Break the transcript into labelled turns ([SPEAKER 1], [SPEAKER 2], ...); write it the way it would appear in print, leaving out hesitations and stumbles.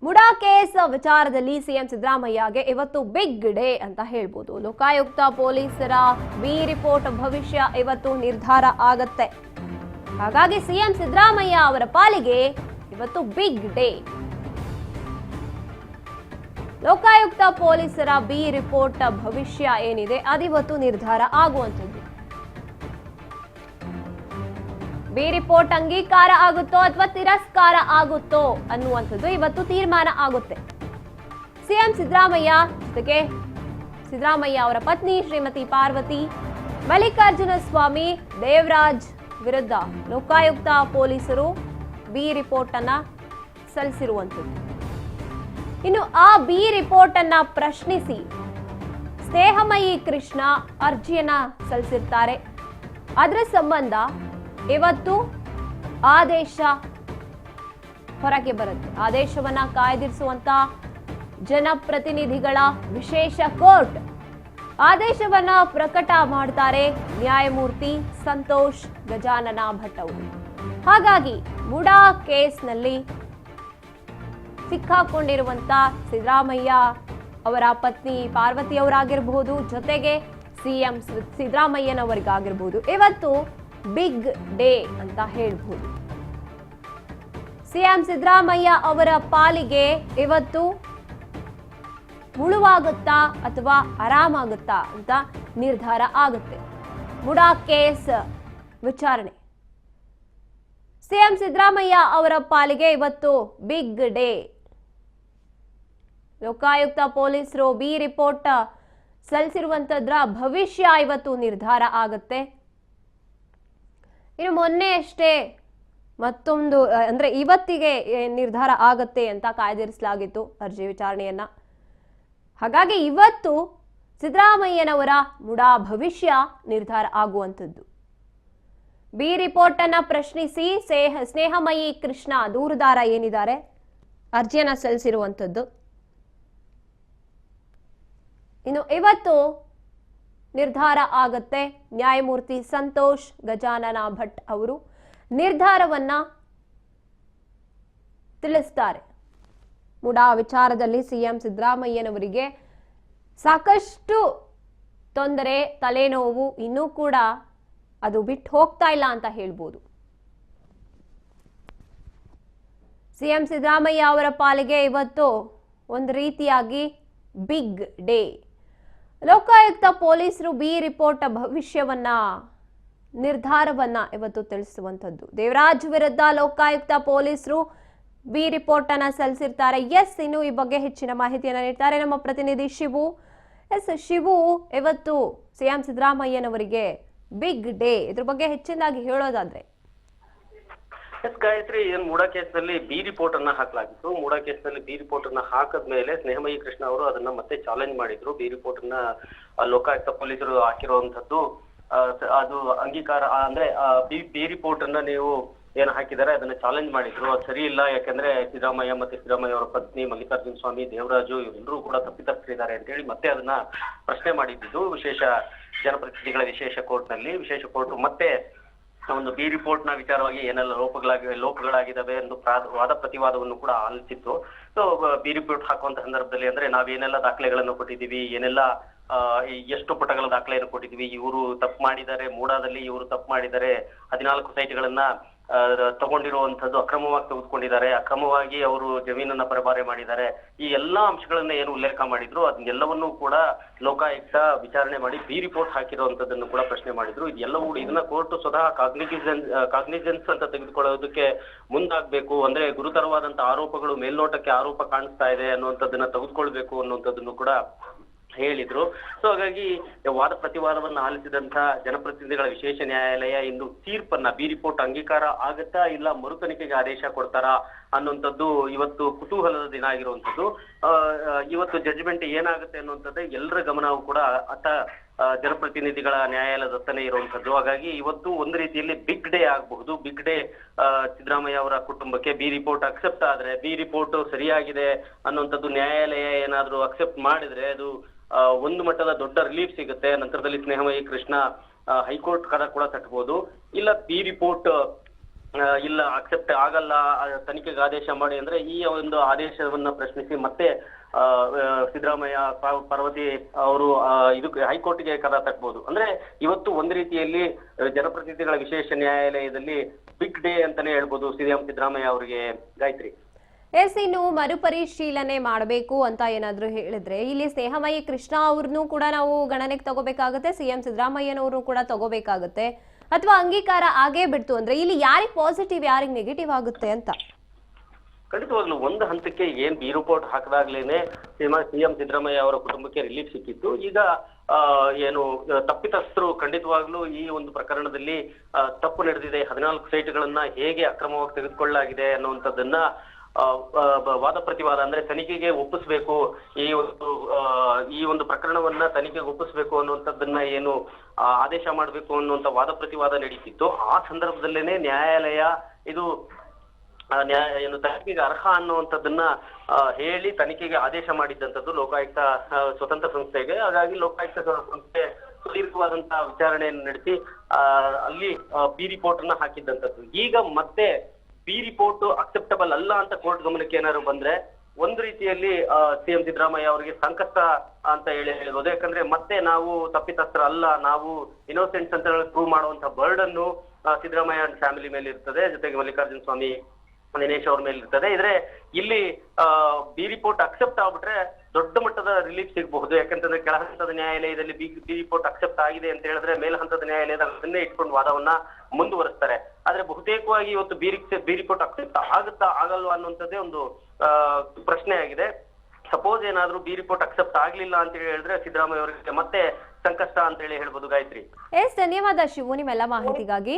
[SPEAKER 1] MUDA case ವಿಚಾರದಲ್ಲಿ CM ಸಿದ್ದರಾಮಯ್ಯಗೆ ಇವತ್ತು big day ಅಂತ ಹೇಳ್ಬೋದು. ಲೋಕಾಯುಕ್ತ ಪೊಲೀಸರ ಬಿ ರಿಪೋರ್ಟ್ ಭವಿಷ್ಯ ಇವತ್ತು ನಿರ್ಧಾರ ಆಗತ್ತೆ. ಹಾಗಾಗಿ ಸಿಎಂ ಸಿದ್ದರಾಮಯ್ಯ ಅವರ ಪಾಲಿಗೆ ಇವತ್ತು ಬಿಗ್ ಡೇ. ಲೋಕಾಯುಕ್ತ ಪೊಲೀಸರ ಬಿ ರಿಪೋರ್ಟ್ ಭವಿಷ್ಯ ಏನಿದೆ ಅದಿವತ್ತು ನಿರ್ಧಾರ ಆಗುವಂಥದ್ದು. ಬಿ ರಿಪೋರ್ಟ್ ಅಂಗೀಕಾರ ಆಗುತ್ತೋ ಅಥವಾ ತಿರಸ್ಕಾರ ಆಗುತ್ತೋ ಅನ್ನುವಂಥದ್ದು ಇವತ್ತು ತೀರ್ಮಾನ ಆಗುತ್ತೆ. ಸಿಎಂ ಸಿದ್ದರಾಮಯ್ಯ ಜೊತೆಗೆ ಸಿದ್ದರಾಮಯ್ಯ ಅವರ ಪತ್ನಿ ಶ್ರೀಮತಿ ಪಾರ್ವತಿ, ಮಲ್ಲಿಕಾರ್ಜುನ ಸ್ವಾಮಿ, ದೇವರಾಜ್ ವಿರುದ್ಧ ಲೋಕಾಯುಕ್ತ ಪೊಲೀಸರು ಬಿ ರಿಪೋರ್ಟ್ ಅನ್ನ ಸಲ್ಲಿಸಿರುವಂಥದ್ದು. ಇನ್ನು ಆ ಬಿ ರಿಪೋರ್ಟ್ ಅನ್ನ ಪ್ರಶ್ನಿಸಿ ಸ್ನೇಹಮಯಿ ಕೃಷ್ಣ ಅರ್ಜಿಯನ್ನ ಸಲ್ಲಿಸಿರ್ತಾರೆ. ಅದರ ಸಂಬಂಧ ಇವತ್ತು ಆದೇಶ ಹೊರಗೆ ಬರುತ್ತೆ. ಆದೇಶವನ್ನ ಕಾಯ್ದಿರಿಸುವಂತ ಜನಪ್ರತಿನಿಧಿಗಳ ವಿಶೇಷ ಕೋರ್ಟ್ ಆದೇಶವನ್ನ ಪ್ರಕಟ ಮಾಡ್ತಾರೆ ನ್ಯಾಯಮೂರ್ತಿ ಸಂತೋಷ್ ಗಜಾನನ ಭಟ್ ಅವರು. ಹಾಗಾಗಿ ಮುಡಾ ಕೇಸ್ನಲ್ಲಿ ಸಿಕ್ಕಾಕೊಂಡಿರುವಂತ ಸಿದ್ದರಾಮಯ್ಯ ಅವರ ಪತ್ನಿ ಪಾರ್ವತಿ ಅವರಾಗಿರಬಹುದು, ಜೊತೆಗೆ ಸಿಎಂ ಸಿದ್ದರಾಮಯ್ಯನವರಿಗಾಗಿರ್ಬೋದು, ಇವತ್ತು ಬಿಗ್ ಡೇ ಅಂತ ಹೇಳ್ಬೋದು. ಸಿಎಂ ಸಿದ್ದರಾಮಯ್ಯ ಅವರ ಪಾಲಿಗೆ ಇವತ್ತು ಮುಳುವಾಗುತ್ತಾ ಅಥವಾ ಆರಾಮಾಗುತ್ತಾ ಅಂತ ನಿರ್ಧಾರ ಆಗುತ್ತೆ. ಮುಡಾ ಕೇಸ್ ವಿಚಾರಣೆ ಸಿಎಂ ಸಿದ್ದರಾಮಯ್ಯ ಅವರ ಪಾಲಿಗೆ ಇವತ್ತು ಬಿಗ್ ಡೇ. ಲೋಕಾಯುಕ್ತ ಪೊಲೀಸರು ಬಿ ರಿಪೋರ್ಟ್ ಸಲ್ಲಿಸಿರುವಂತದ್ರ ಭವಿಷ್ಯ ಇವತ್ತು ನಿರ್ಧಾರ ಆಗುತ್ತೆ. ಇನ್ನು ಮೊನ್ನೆ ಅಷ್ಟೇ ಮತ್ತೊಂದು ಅಂದ್ರೆ ಇವತ್ತಿಗೆ ನಿರ್ಧಾರ ಆಗತ್ತೆ ಅಂತ ಕಾಯ್ದಿರಿಸಲಾಗಿತ್ತು ಅರ್ಜಿ ವಿಚಾರಣೆಯನ್ನ. ಹಾಗಾಗಿ ಇವತ್ತು ಸಿದ್ದರಾಮಯ್ಯನವರ ಮುಡಾ ಭವಿಷ್ಯ ನಿರ್ಧಾರ ಆಗುವಂಥದ್ದು. ಬಿ ರಿಪೋರ್ಟ್ ಅನ್ನ ಪ್ರಶ್ನಿಸಿ ಸ್ನೇಹಮಯಿ ಕೃಷ್ಣ ದೂರುದಾರ ಏನಿದ್ದಾರೆ ಅರ್ಜಿಯನ್ನ ಸಲ್ಲಿಸಿರುವಂಥದ್ದು. ಇನ್ನು ಇವತ್ತು ನಿರ್ಧಾರ ಆಗತ್ತೆ. ನ್ಯಾಯಮೂರ್ತಿ ಸಂತೋಷ್ ಗಜಾನನ ಭಟ್ ಅವರು ನಿರ್ಧಾರವನ್ನ ತಿಳಿಸ್ತಾರೆ. ಮುಡಾ ವಿಚಾರದಲ್ಲಿ ಸಿಎಂ ಸಿದ್ದರಾಮಯ್ಯನವರಿಗೆ ಸಾಕಷ್ಟು ತೊಂದರೆ, ತಲೆನೋವು ಇನ್ನೂ ಕೂಡ ಅದು ಬಿಟ್ಟು ಹೋಗ್ತಾ ಇಲ್ಲ ಅಂತ ಹೇಳ್ಬೋದು. ಸಿಎಂ ಸಿದ್ದರಾಮಯ್ಯ ಅವರ ಪಾಲಿಗೆ ಇವತ್ತು ಒಂದು ರೀತಿಯಾಗಿ ಬಿಗ್ ಡೇ. ಲೋಕಾಯುಕ್ತ ಪೊಲೀಸರು ಬಿ ರಿಪೋರ್ಟ್ ಭವಿಷ್ಯವನ್ನ ನಿರ್ಧಾರವನ್ನ ಇವತ್ತು ತಿಳಿಸುವಂಥದ್ದು. ದೇವರಾಜ್ ವಿರುದ್ಧ ಲೋಕಾಯುಕ್ತ ಪೊಲೀಸರು ಬಿ ರಿಪೋರ್ಟ್ ಅನ್ನ ಸಲ್ಲಿಸಿರ್ತಾರೆ. ಇನ್ನು ಈ ಬಗ್ಗೆ ಹೆಚ್ಚಿನ ಮಾಹಿತಿಯನ್ನ ನೀಡ್ತಾರೆ ನಮ್ಮ ಪ್ರತಿನಿಧಿ ಶಿವು. ಶಿವು, ಇವತ್ತು ಸಿಎಂ ಸಿದ್ದರಾಮಯ್ಯನವರಿಗೆ ಬಿಗ್ ಡೇ, ಇದ್ರ ಬಗ್ಗೆ ಹೆಚ್ಚಿನದಾಗಿ ಹೇಳೋದಾದ್ರೆ?
[SPEAKER 2] ಗಾಯತ್ರಿ, ಮುಡಾ ಕೇಸ್ನಲ್ಲಿ ಬಿ ರಿಪೋರ್ಟ್ ಅನ್ನ ಹಾಕಲಾಗಿತ್ತು. ಮುಡಾ ಕೇಸ್ನಲ್ಲಿ ಬಿ ರಿಪೋರ್ಟ್ ಅನ್ನ ಹಾಕದ್ಮೇಲೆ ಸ್ನೇಹಮಯಿ ಕೃಷ್ಣ ಅವರು ಅದನ್ನ ಮತ್ತೆ ಚಾಲೆಂಜ್ ಮಾಡಿದ್ರು. ಬಿ ರಿಪೋರ್ಟ್ ಅನ್ನ ಲೋಕಾಯುಕ್ತ ಪೊಲೀಸರು ಹಾಕಿರುವಂತದ್ದು ಅದು ಅಂಗೀಕಾರ ಅಂದ್ರೆ ಬಿ ರಿಪೋರ್ಟ್ ಅನ್ನ ನೀವು ಏನ್ ಹಾಕಿದ್ದಾರೆ ಅದನ್ನ ಚಾಲೆಂಜ್ ಮಾಡಿದ್ರು. ಅದು ಸರಿ ಇಲ್ಲ, ಯಾಕಂದ್ರೆ ಸಿದ್ದರಾಮಯ್ಯ ಮತ್ತೆ ಸಿದ್ದರಾಮಯ್ಯ ಅವರ ಪತ್ನಿ ಮಲ್ಲಿಕಾರ್ಜುನ ಸ್ವಾಮಿ, ದೇವರಾಜು ಇವರೆಲ್ಲರೂ ಕೂಡ ತಪ್ಪಿತಸ್ಥರಿದ್ದಾರೆ ಅಂತ ಹೇಳಿ ಮತ್ತೆ ಅದನ್ನ ಪ್ರಶ್ನೆ ಮಾಡಿದ್ದು ವಿಶೇಷ ಜನಪ್ರತಿನಿಧಿಗಳ ವಿಶೇಷ ಕೋರ್ಟ್ ನಲ್ಲಿ. ವಿಶೇಷ ಕೋರ್ಟ್ ಮತ್ತೆ ಒಂದು ಬಿ ರಿಪೋರ್ಟ್ ನ ವಿಚಾರವಾಗಿ ಏನೆಲ್ಲ ಲೋಪಗಳಾಗಿದ್ದಾವೆ ಎಂದು ವಾದ ಪ್ರತಿವಾದವನ್ನು ಕೂಡ ಆಲಿಸಿತ್ತು. ಸೊ ಬಿ ರಿಪೋರ್ಟ್ ಹಾಕುವಂತ ಸಂದರ್ಭದಲ್ಲಿ ಅಂದ್ರೆ ನಾವೇನೆಲ್ಲ ದಾಖಲೆಗಳನ್ನು ಕೊಟ್ಟಿದ್ದೀವಿ, ಏನೆಲ್ಲ ಎಷ್ಟು ಪುಟಗಳ ದಾಖಲೆಯನ್ನು ಕೊಟ್ಟಿದ್ದೀವಿ, ಇವರು ತಪ್ಪು ಮಾಡಿದ್ದಾರೆ, ಮೂಡಾದಲ್ಲಿ ಇವರು ತಪ್ಪು ಮಾಡಿದ್ದಾರೆ, 14 ಸೈಟ್ಗಳನ್ನ ತಗೊಂಡಿರುವಂತದ್ದು ಅಕ್ರಮವಾಗಿ ತೆಗೆದುಕೊಂಡಿದ್ದಾರೆ, ಅಕ್ರಮವಾಗಿ ಅವರು ಜಮೀನನ್ನ ಪರಭಾರೆ ಮಾಡಿದ್ದಾರೆ, ಈ ಎಲ್ಲಾ ಅಂಶಗಳನ್ನ ಏನು ಉಲ್ಲೇಖ ಮಾಡಿದ್ರು ಅದನ್ನೆಲ್ಲವನ್ನೂ ಕೂಡ ಲೋಕಾಯುಕ್ತ ವಿಚಾರಣೆ ಮಾಡಿ ಬಿ ರಿಪೋರ್ಟ್ ಹಾಕಿರುವಂತದ್ದನ್ನು ಕೂಡ ಪ್ರಶ್ನೆ ಮಾಡಿದ್ರು. ಇದೆಲ್ಲವೂ ಇದನ್ನ ಕೋರ್ಟ್ ಸ್ವತಃ ಕಾಗ್ನಿಜೆನ್ಸ್ ಅಂತ ತೆಗೆದುಕೊಳ್ಳೋದಕ್ಕೆ ಮುಂದಾಗಬೇಕು, ಅಂದ್ರೆ ಗುರುತರವಾದಂತಹ ಆರೋಪಗಳು ಮೇಲ್ನೋಟಕ್ಕೆ ಆರೋಪ ಕಾಣಿಸ್ತಾ ಇದೆ ಅನ್ನುವಂಥದ್ದನ್ನ ತೆಗೆದುಕೊಳ್ಬೇಕು ಅನ್ನುವಂಥದ್ದನ್ನು ಕೂಡ ಹೇಳಿದ್ರು. ಸೊ ಹಾಗಾಗಿ ವಾದ ಪ್ರತಿವಾದವನ್ನ ಆಲಿಸಿದಂತ ಜನಪ್ರತಿನಿಧಿಗಳ ವಿಶೇಷ ನ್ಯಾಯಾಲಯ ಇಂದು ತೀರ್ಪನ್ನ ಬಿ ರಿಪೋರ್ಟ್ ಅಂಗೀಕಾರ ಆಗತ್ತಾ ಇಲ್ಲ ಮರುತನಿಖೆಗೆ ಆದೇಶ ಕೊಡ್ತಾರಾ ಅನ್ನುವಂಥದ್ದು ಇವತ್ತು ಕುತೂಹಲದ ದಿನ ಆಗಿರುವಂಥದ್ದು. ಇವತ್ತು ಜಡ್ಜ್ಮೆಂಟ್ ಏನಾಗುತ್ತೆ ಅನ್ನುವಂಥದ್ದು ಎಲ್ಲರ ಗಮನವೂ ಕೂಡ ಜನಪ್ರತಿನಿಧಿಗಳ ನ್ಯಾಯಾಲಯದತ್ತನೇ ಇರುವಂಥದ್ದು. ಹಾಗಾಗಿ ಇವತ್ತು ಒಂದು ರೀತಿಯಲ್ಲಿ ಬಿಗ್ ಡೇ ಆಗಬಹುದು. ಬಿಗ್ ಡೇ ಸಿದ್ದರಾಮಯ್ಯ ಅವರ ಕುಟುಂಬಕ್ಕೆ. ಬಿ ರಿಪೋರ್ಟ್ ಅಕ್ಸೆಪ್ಟ್ ಆದ್ರೆ, ಬಿ ರಿಪೋರ್ಟ್ ಸರಿಯಾಗಿದೆ ಅನ್ನುವಂಥದ್ದು ನ್ಯಾಯಾಲಯ ಏನಾದ್ರೂ ಅಕ್ಸೆಪ್ಟ್ ಮಾಡಿದ್ರೆ ಅದು ಒಂದು ಮಟ್ಟದ ದೊಡ್ಡ ರಿಲೀಫ್ ಸಿಗುತ್ತೆ. ನಂತರದಲ್ಲಿ ಸ್ನೇಹಮಯಿ ಕೃಷ್ಣ ಹೈಕೋರ್ಟ್ ಕದ ಕೂಡ ತಟ್ಟಬಹುದು. ಇಲ್ಲ ಬಿ ರಿಪೋರ್ಟ್ ಇಲ್ಲ ಅಕ್ಸೆಪ್ಟ್ ಆಗಲ್ಲ, ತನಿಖೆಗೆ ಆದೇಶ ಮಾಡಿ ಅಂದ್ರೆ ಈ ಒಂದು ಆದೇಶವನ್ನ ಪ್ರಶ್ನಿಸಿ ಮತ್ತೆ ಸಿದ್ದರಾಮಯ್ಯ ಪಾರ್ವತಿ ಅವರು ಇದಕ್ಕೆ ಹೈಕೋರ್ಟ್ಗೆ ಕದ ತಟ್ಟಬಹುದು. ಅಂದ್ರೆ ಇವತ್ತು ಒಂದು ರೀತಿಯಲ್ಲಿ ಜನಪ್ರತಿನಿಧಿಗಳ ವಿಶೇಷ ನ್ಯಾಯಾಲಯದಲ್ಲಿ ಬಿಗ್ ಡೇ ಅಂತಾನೆ ಹೇಳ್ಬೋದು ಸಿಎಂ ಸಿದ್ದರಾಮಯ್ಯ ಅವರಿಗೆ. ಗಾಯತ್ರಿ,
[SPEAKER 1] ಇನ್ನು ಮರುಪರಿಶೀಲನೆ ಮಾಡಬೇಕು ಅಂತ ಏನಾದ್ರು ಹೇಳಿದ್ರೆ ಇಲ್ಲಿ ಸ್ನೇಹಮಯಿ ಕೃಷ್ಣ ಅವ್ರನ್ನೂ ಕೂಡ ನಾವು ಗಣನೆಗೆ ತಗೋಬೇಕಾಗುತ್ತೆ, ಸಿಎಂ ಸಿದ್ದರಾಮಯ್ಯನವರು ಕೂಡ ತಗೋಬೇಕಾಗುತ್ತೆ, ಅಥವಾ ಅಂಗೀಕಾರ ಆಗೇ ಬಿಡ್ತು ಅಂದ್ರೆ ಇಲ್ಲಿ ಯಾರಿಗೆ ಪಾಸಿಟಿವ್ ಯಾರಿಗೆ ನೆಗೆಟಿವ್ ಆಗುತ್ತೆ ಅಂತ?
[SPEAKER 2] ಖಂಡಿತವಾಗ್ಲು ಒಂದು ಹಂತಕ್ಕೆ ಏನ್ ಬಿ ರಿಪೋರ್ಟ್ ಹಾಕದಾಗ್ಲೇನೆ ಸಿಎಂ ಸಿದ್ದರಾಮಯ್ಯ ಅವರ ಕುಟುಂಬಕ್ಕೆ ರಿಲೀಫ್ ಸಿಕ್ಕಿತ್ತು. ಈಗ ಏನು ತಪ್ಪಿತಸ್ಥರು ಖಂಡಿತವಾಗ್ಲೂ ಈ ಒಂದು ಪ್ರಕರಣದಲ್ಲಿ ತಪ್ಪು ನಡೆದಿದೆ, 14 ಸೈಟ್ಗಳನ್ನ ಹೇಗೆ ಅಕ್ರಮವಾಗಿ ತೆಗೆದುಕೊಳ್ಳಲಾಗಿದೆ ಅನ್ನುವಂಥದ್ದನ್ನ ವಾದ ಪ್ರತಿವಾದ ಅಂದ್ರೆ ತನಿಖೆಗೆ ಒಪ್ಪಿಸ್ಬೇಕು, ಈ ಒಂದು ಪ್ರಕರಣವನ್ನ ತನಿಖೆಗೆ ಒಪ್ಪಿಸ್ಬೇಕು ಅನ್ನುವಂಥದ್ದನ್ನ ಏನು ಆದೇಶ ಮಾಡಬೇಕು ಅನ್ನುವಂಥ ವಾದ ಪ್ರತಿವಾದ ನಡೀತಿತ್ತು. ಆ ಸಂದರ್ಭದಲ್ಲೇನೆ ನ್ಯಾಯಾಲಯ ಇದು ಏನು ತನಿಖೆಗೆ ಅರ್ಹ ಅನ್ನುವಂಥದ್ದನ್ನ ಹೇಳಿ ತನಿಖೆಗೆ ಆದೇಶ ಮಾಡಿದ್ದಂಥದ್ದು ಲೋಕಾಯುಕ್ತ ಸ್ವತಂತ್ರ ಸಂಸ್ಥೆಗೆ. ಹಾಗಾಗಿ ಲೋಕಾಯುಕ್ತ ಸಂಸ್ಥೆ ಸುದೀರ್ಘವಾದಂತಹ ವಿಚಾರಣೆಯನ್ನು ನಡೆಸಿ ಅಲ್ಲಿ ಬಿ ರಿಪೋರ್ಟ್ ಅನ್ನ ಹಾಕಿದ್ದಂಥದ್ದು. ಈಗ ಮತ್ತೆ ಬಿ ರಿಪೋರ್ಟ್ ಅಕ್ಸೆಪ್ಟಬಲ್ ಅಲ್ಲ ಅಂತ ಕೋರ್ಟ್ ಗಮನಕ್ಕೆ ಏನಾದ್ರು ಬಂದ್ರೆ ಒಂದು ರೀತಿಯಲ್ಲಿ ಸಿಎಂ ಸಿದ್ದರಾಮಯ್ಯ ಅವರಿಗೆ ಸಂಕಷ್ಟ ಅಂತ ಹೇಳ್ಬೋದು. ಯಾಕಂದ್ರೆ ಮತ್ತೆ ನಾವು ತಪ್ಪಿತಸ್ಥರ ಅಲ್ಲ, ನಾವು ಇನ್ನೋಸೆಂಟ್ಸ್ ಅಂತ ಪ್ರೂವ್ ಮಾಡುವಂತ ಬರ್ಡನ್ನು ಸಿದ್ದರಾಮಯ್ಯ ಫ್ಯಾಮಿಲಿ ಮೇಲೆ ಇರ್ತದೆ, ಜೊತೆಗೆ ಮಲ್ಲಿಕಾರ್ಜುನ ಸ್ವಾಮಿ ದಿನೇಶ್ ಅವ್ರ ಮೇಲೆ ಇರ್ತದೆ. ಇದ್ರೆ ಇಲ್ಲಿ ಬಿ ರಿಪೋರ್ಟ್ ಅಕ್ಸೆಪ್ಟ್ ಆಗ್ಬಿಟ್ರೆ ದೊಡ್ಡ ಮಟ್ಟದ ರಿಲೀಫ್ ಸಿಗಬಹುದು. ಯಾಕಂತಂದ್ರೆ ಕೆಳ ಹಂತದ ನ್ಯಾಯಾಲಯದಲ್ಲಿ ಬಿ ರಿಪೋರ್ಟ್ ಅಕ್ಸೆಪ್ಟ್ ಆಗಿದೆ ಅಂತ ಹೇಳಿದ್ರೆ ಮೇಲ್ ಹಂತದ ನ್ಯಾಯಾಲಯದಲ್ಲಿ ಅದನ್ನೇ ಇಟ್ಕೊಂಡು ವಾದವನ್ನ ಮುಂದುವರಿಸ್ತಾರೆ. ಆದ್ರೆ ಬಹುತೇಕವಾಗಿ ಇವತ್ತು ಬಿ ರಿಪೋರ್ಟ್ ಅಕ್ಸೆಪ್ಟ್ ಆಗುತ್ತಾ ಆಗಲ್ವಾ ಅನ್ನುವಂಥದ್ದೇ ಒಂದು ಪ್ರಶ್ನೆ ಆಗಿದೆ. ಸಪೋಸ್ ಏನಾದ್ರೂ ಬಿ ರಿಪೋರ್ಟ್ ಅಕ್ಸೆಪ್ಟ್ ಆಗ್ಲಿಲ್ಲ ಅಂತ ಹೇಳಿದ್ರೆ ಸಿದ್ದರಾಮಯ್ಯ ಅವರಿಗೆ ಮತ್ತೆ ಸಂಕಷ್ಟ ಅಂತ ಹೇಳಿ ಹೇಳ್ಬೋದು. ಗಾಯತ್ರಿ,
[SPEAKER 1] ಧನ್ಯವಾದ ಶಿವು ನಿಮ್ಮೆಲ್ಲ ಮಾಹಿತಿಗಾಗಿ.